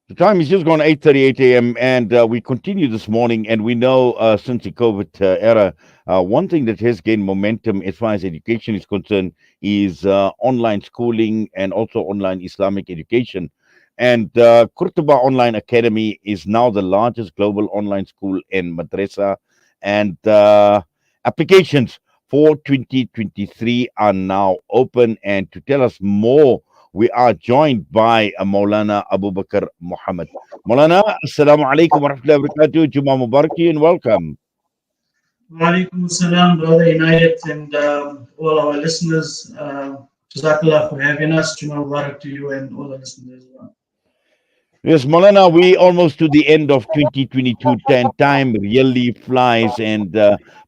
The time is just gone 8:38 a.m. and we continue this morning. And we know since the COVID era, one thing that has gained momentum as far as education is concerned is online schooling and also online Islamic education. And Qurtuba Online Academy is now the largest global online school in Madrasa, and applications for 2023 are now open. And to tell us more, we are joined by Moulana Aboo Baker Mahomed. Moulana, Assalamu alaikum wa rahmatullahi wa barakatuh. Juma Mubarak to you and welcome. Walaikum salam, brother Inayet, and all our listeners. Jazakallah for having us. Juma Mubarak to you and all the listeners as well. Yes, Moulana, we almost to the end of 2022. Time really flies, and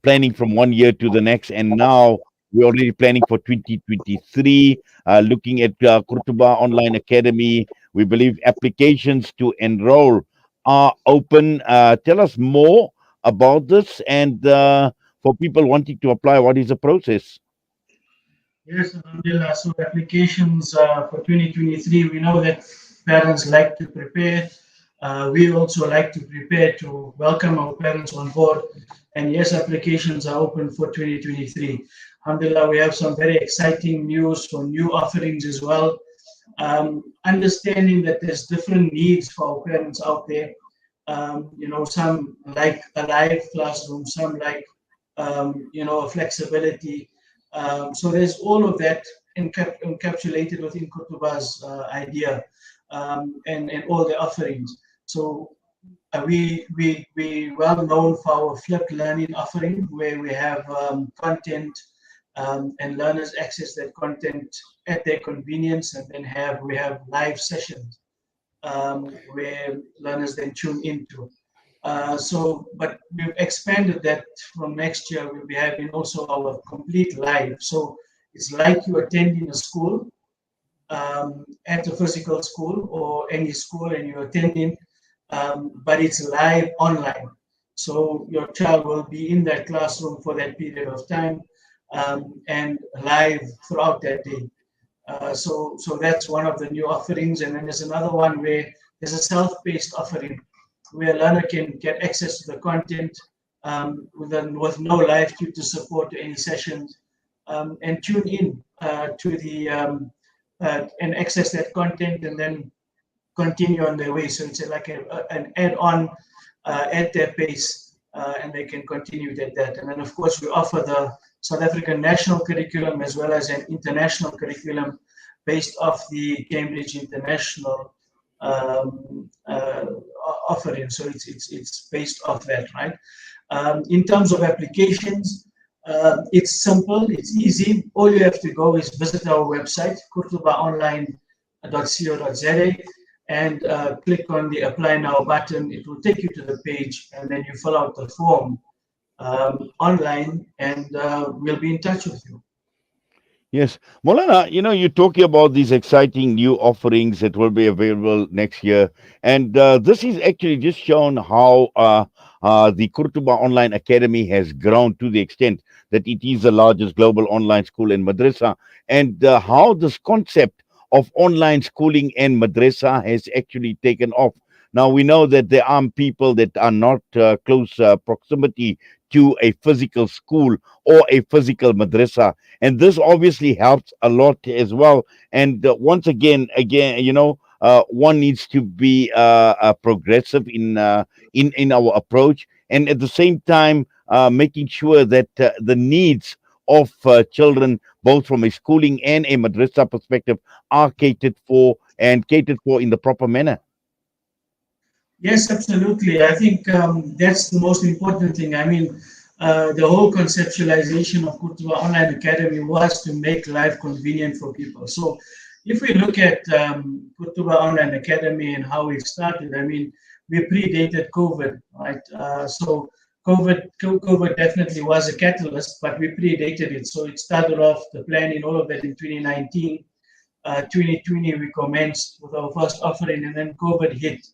planning from one year to the next. And now we're already planning for 2023, looking at Qurtuba Online Academy. We believe applications to enroll are open. Tell us more about this, and for people wanting to apply, what is the process? Yes, Alhamdulillah. So applications for 2023, we know that parents like to prepare. We also like to prepare to welcome our parents on board. And yes, applications are open for 2023. Alhamdulillah, we have some very exciting news for new offerings as well. Understanding that there's different needs for our parents out there. Some like a live classroom, some like, flexibility. So there's all of that encapsulated within Kurtuba's idea, and all the offerings. So we well known for our flipped learning offering, where we have content, and learners access that content at their convenience, and then we have live sessions where learners then tune into. But we've expanded that. From next year, we'll be having also our complete live. So it's like you attending a school, at a physical school or any school, and you're attending, but it's live online. So your child will be in that classroom for that period of time, and live throughout that day. So that's one of the new offerings. And then there's another one where there's a self-paced offering, where a learner can get access to the content, with no live tutor support to any sessions, and tune in to the and access that content, and then continue on their way. So it's like an add-on at their pace, and they can continue that. And then, of course, we offer the South African national curriculum as well as an international curriculum based off the Cambridge International offering. So it's based off that, right? In terms of applications, it's simple, it's easy. All you have to go is visit our website, qurtubaonline.co.za, and click on the Apply Now button. It will take you to the page, and then you fill out the form online, and we'll be in touch with you. Yes, Molana, you're talking about these exciting new offerings that will be available next year. And this is actually just shown how the Qurtuba Online Academy has grown to the extent that it is the largest global online school in Madrasa, and how this concept of online schooling and Madrasa has actually taken off. Now, we know that there are people that are not close proximity to a physical school or a physical madrasa, and this obviously helps a lot as well. And once again, one needs to be progressive in our approach, and at the same time making sure that the needs of children, both from a schooling and a madrasa perspective, are catered for in the proper manner. Yes, absolutely. I think that's the most important thing. I mean, the whole conceptualization of Qurtuba Online Academy was to make life convenient for people. So if we look at Qurtuba Online Academy and how it started, I mean, we predated COVID, right? So COVID definitely was a catalyst, but we predated it. So it started off the planning, all of that in 2019. 2020, we commenced with our first offering, and then COVID hit.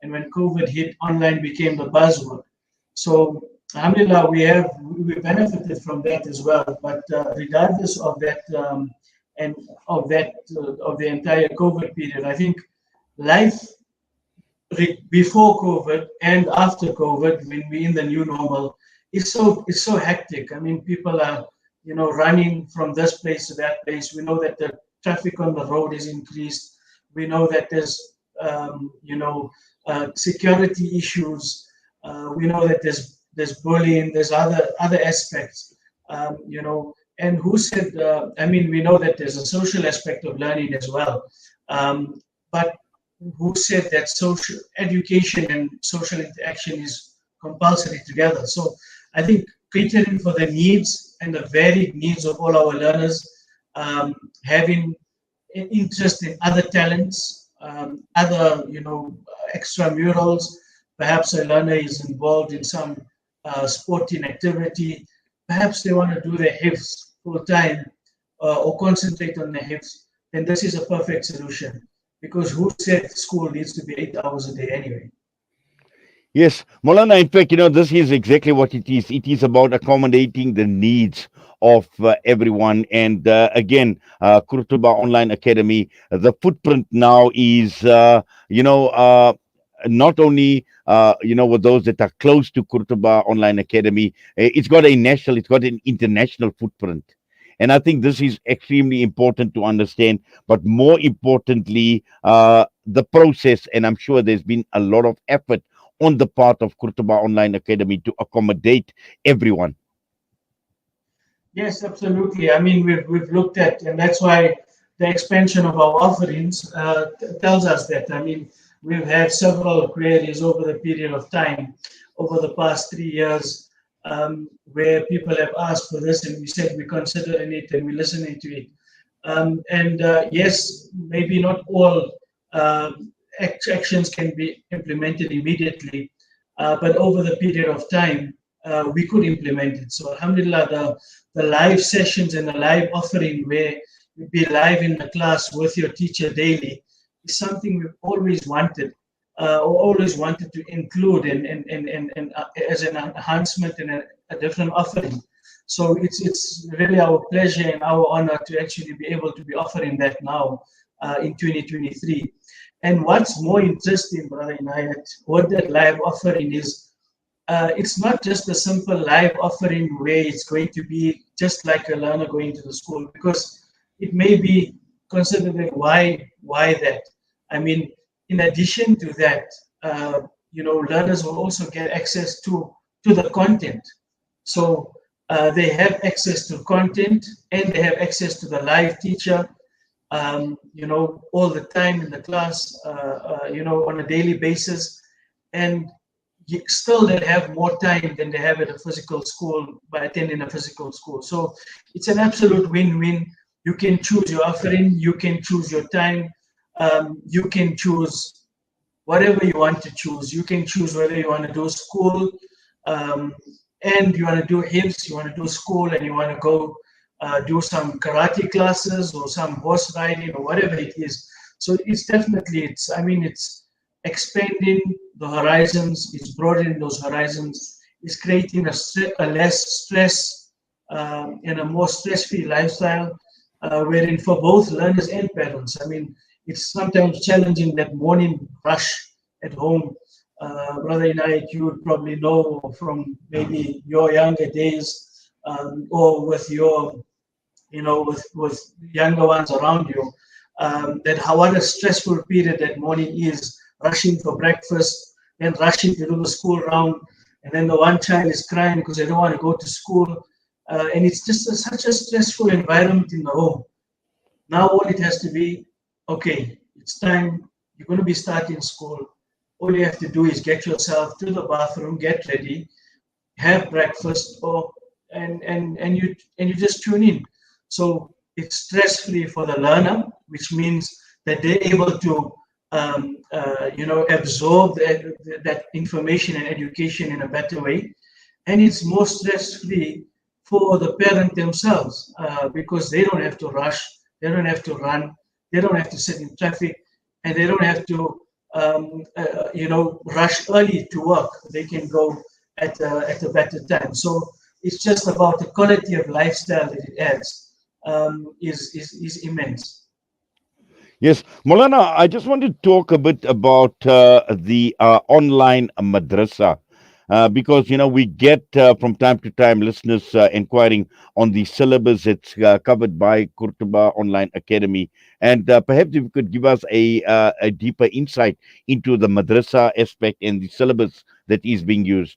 And when COVID hit, online became the buzzword. So, alhamdulillah, we benefited from that as well. But regardless of that and of that of the entire COVID period. I think life before COVID and after COVID, when we're in the new normal, it's so hectic. I mean, people are running from this place to that place. We know that the traffic on the road is increased. We know that there's security issues. We know that there's bullying. There's other aspects. And who said? I mean, we know that there's a social aspect of learning as well. But who said that social education and social interaction is compulsory together? So I think catering for the needs and the varied needs of all our learners, having an interest in other talents, other extramurals. Perhaps a learner is involved in some sporting activity. Perhaps they want to do their hifz full time or concentrate on their hifz. Then this is a perfect solution. Because who said school needs to be 8 hours a day anyway? Yes, Molana, in fact, this is exactly what it is. It is about accommodating the needs of everyone. And again, Qurtuba Online Academy, the footprint now is, not only, with those that are close to Qurtuba Online Academy, it's got an international footprint. And I think this is extremely important to understand. But more importantly, the process, and I'm sure there's been a lot of effort on the part of Qurtuba Online Academy to accommodate everyone. Yes, absolutely. I mean, we've looked at, and that's why the expansion of our offerings tells us that. I mean, we've had several queries over the period of time, over the past 3 years, where people have asked for this, and we said we're considering it and we're listening to it. And yes, maybe not all actions can be implemented immediately, but over the period of time, we could implement it. So, alhamdulillah, the live sessions and the live offering where you be live in the class with your teacher daily is something we've always wanted. Or always wanted to include and as an enhancement and a different offering. So it's really our pleasure and our honor to actually be able to be offering that now in 2023. And what's more interesting, Brother Inayet, what that live offering is, it's not just a simple live offering where it's going to be just like a learner going to the school, because it may be considered that why that? I mean, in addition to that, learners will also get access to the content. So they have access to content and they have access to the live teacher, all the time in the class, on a daily basis. And still they have more time than they have at a physical school by attending a physical school. So it's an absolute win-win. You can choose your offering, you can choose your time, you can choose whatever you want to choose. You can choose whether you want to do school and you want to do HIPS, you want to do school and you want to go do some karate classes or some horse riding or whatever it is. So it's definitely, it's expanding the horizons, it's broadening those horizons, it's creating a less stress and a more stress-free lifestyle, wherein for both learners and parents. I mean, it's sometimes challenging that morning rush at home. Brother Inayet, you would probably know from maybe your younger days, or with your, with younger ones around you, that what a stressful period that morning is, rushing for breakfast, then rushing to do the school round, and then the one child is crying because they don't want to go to school. And it's just such a stressful environment in the home. Now all it has to be, okay, it's time, you're going to be starting school. All you have to do is get yourself to the bathroom, get ready, have breakfast, and you just tune in. So it's stress-free for the learner, which means that they're able to absorb that information and education in a better way. And it's more stress-free for the parent themselves, because they don't have to rush, they don't have to run, they don't have to sit in traffic, and they don't have to rush early to work. They can go at a better time. So it's just about the quality of lifestyle that it adds. is immense. Yes, Molana, I just want to talk a bit about the online madrasa. Because we get from time to time listeners inquiring on the syllabus that's covered by Qurtuba Online Academy, and perhaps if you could give us a deeper insight into the madrasa aspect and the syllabus that is being used.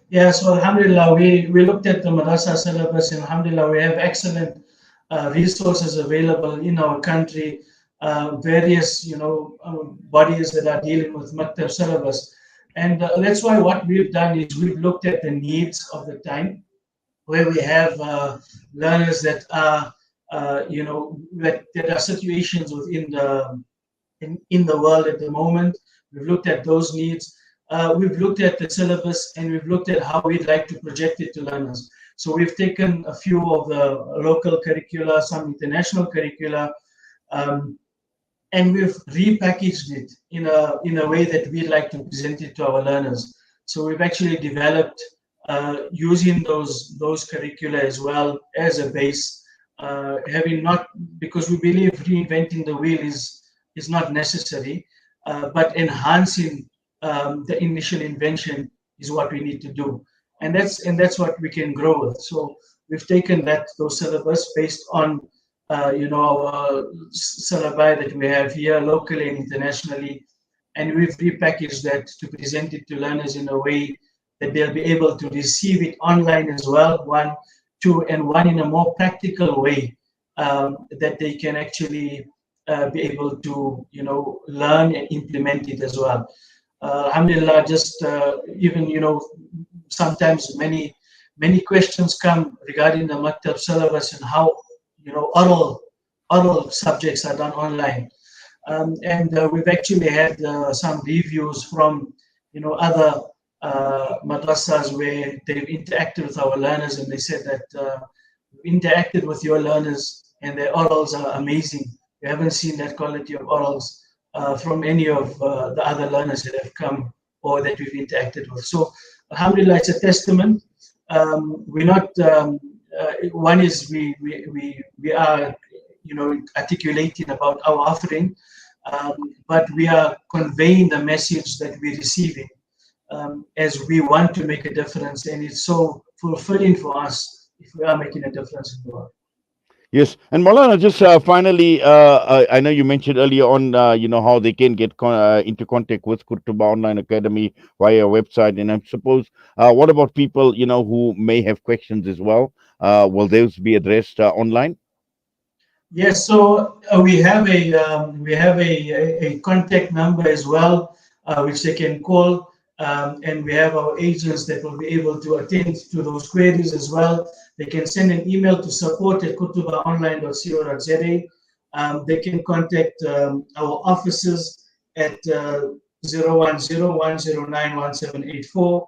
Yeah, so Alhamdulillah, we looked at the Madrasa syllabus, and Alhamdulillah, we have excellent resources available in our country, various, bodies that are dealing with Maktab syllabus. And that's why what we've done is we've looked at the needs of the time, where we have learners that are, that are situations within in the world at the moment. We've looked at those needs. We've looked at the syllabus, and we've looked at how we'd like to project it to learners. So we've taken a few of the local curricula, some international curricula, um, and we've repackaged it in a way that we'd like to present it to our learners. So we've actually developed using those curricula as well as a base, having not, because we believe reinventing the wheel is not necessary, but enhancing the initial invention is what we need to do, and that's what we can grow with. So we've taken those syllabus based on our syllabi that we have here locally and internationally, and we've repackaged that to present it to learners in a way that they'll be able to receive it online as well, one, two, and one in a more practical way, that they can actually be able to, learn and implement it as well. Alhamdulillah, just even, sometimes many questions come regarding the Maktab syllabus and how, oral subjects are done online. And we've actually had some reviews from other madrasas where they've interacted with our learners, and they said that we've interacted with your learners and their orals are amazing. We haven't seen that quality of orals from any of the other learners that have come or that we've interacted with. So alhamdulillah, it's a testament. We're not one is we are articulating about our offering, but we are conveying the message that we're receiving, as we want to make a difference, and it's so fulfilling for us if we are making a difference in the world. Yes, and Maulana, just finally, I know you mentioned earlier on, how they can get into contact with Kurtuba Online Academy via website, and I suppose, what about people, who may have questions as well? Will those be addressed online? Yes, so we have a contact number as well, which they can call, and we have our agents that will be able to attend to those queries as well. They can send an email to support@kutubaonline.co.za. They can contact our offices at 010-109-1784,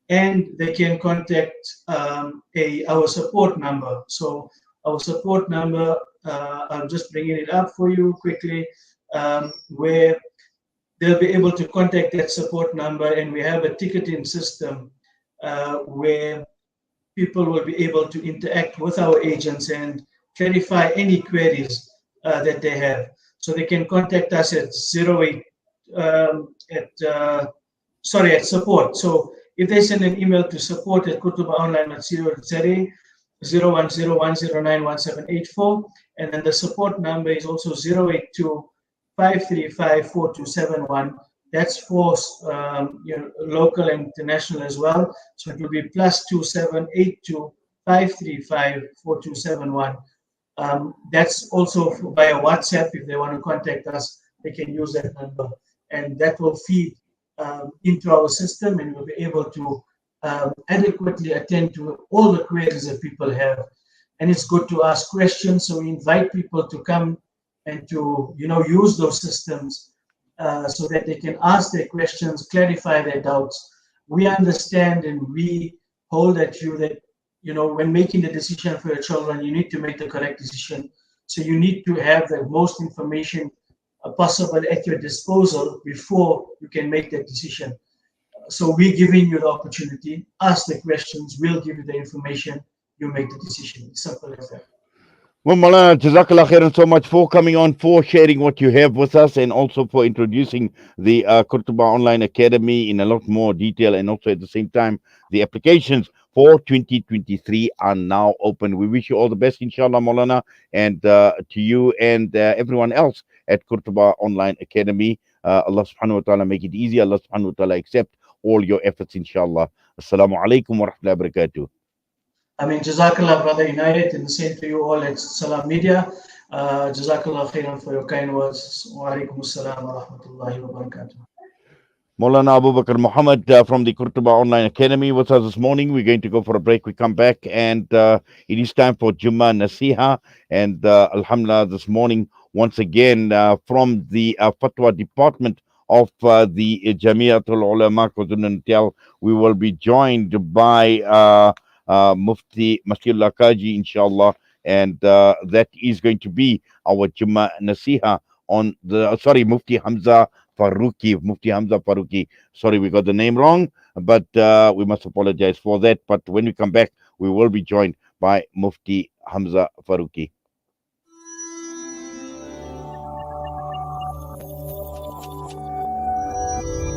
and they can contact our support number. So our support number, I'm just bringing it up for you quickly, where they'll be able to contact that support number, and we have a ticketing system where people will be able to interact with our agents and clarify any queries that they have. So they can contact us at 08 at at support. So if they send an email to support@kutubaonline.co.za, 010-109-1784, and then the support number is also 082-535-4271. That's for local and international as well. So it will be +2782-535-4271. That's also via WhatsApp. If they want to contact us, they can use that number, and that will feed into our system, and we'll be able to adequately attend to all the queries that people have. And it's good to ask questions, so we invite people to come and to use those systems so that they can ask their questions, clarify their doubts. We understand and we hold that view that when making the decision for your children, you need to make the correct decision. So you need to have the most information possible at your disposal before you can make that decision. So we're giving you the opportunity. Ask the questions. We'll give you the information. You make the decision. It's simple as that. Well, Malana, Jazakallah khairan so much for coming on, for sharing what you have with us, and also for introducing the Qurtuba Online Academy in a lot more detail. And also at the same time, the applications for 2023 are now open. We wish you all the best, inshallah, Malana, and to you and everyone else at Qurtuba Online Academy. Allah subhanahu wa ta'ala make it easy. Allah subhanahu wa ta'ala accept all your efforts, inshallah. Assalamu alaikum wa rahmatullahi wa barakatuh. I mean, Jazakallah, Brother Inayet, and the same to you all at Salam Media. Jazakallah khairan for your kind words. Wa alaikum assalam wa rahmatullahi wa barakatuh. Moulana Aboo Baker Mahomed from the Qurtuba Online Academy with us this morning. We're going to go for a break. We come back, and it is time for Jummah Nasiha. And Alhamdulillah, this morning, once again, from the Fatwa Department of the Jamiatul Ulama KwaZulu Natal, we will be joined by Mufti Mashiullah Kaji, inshallah. And that is going to be our Jummah Nasiha on the, sorry, Mufti Hamza Faruqi. Sorry, we got the name wrong, but we must apologize for that. But when we come back, we will be joined by Mufti Hamza Faruqi.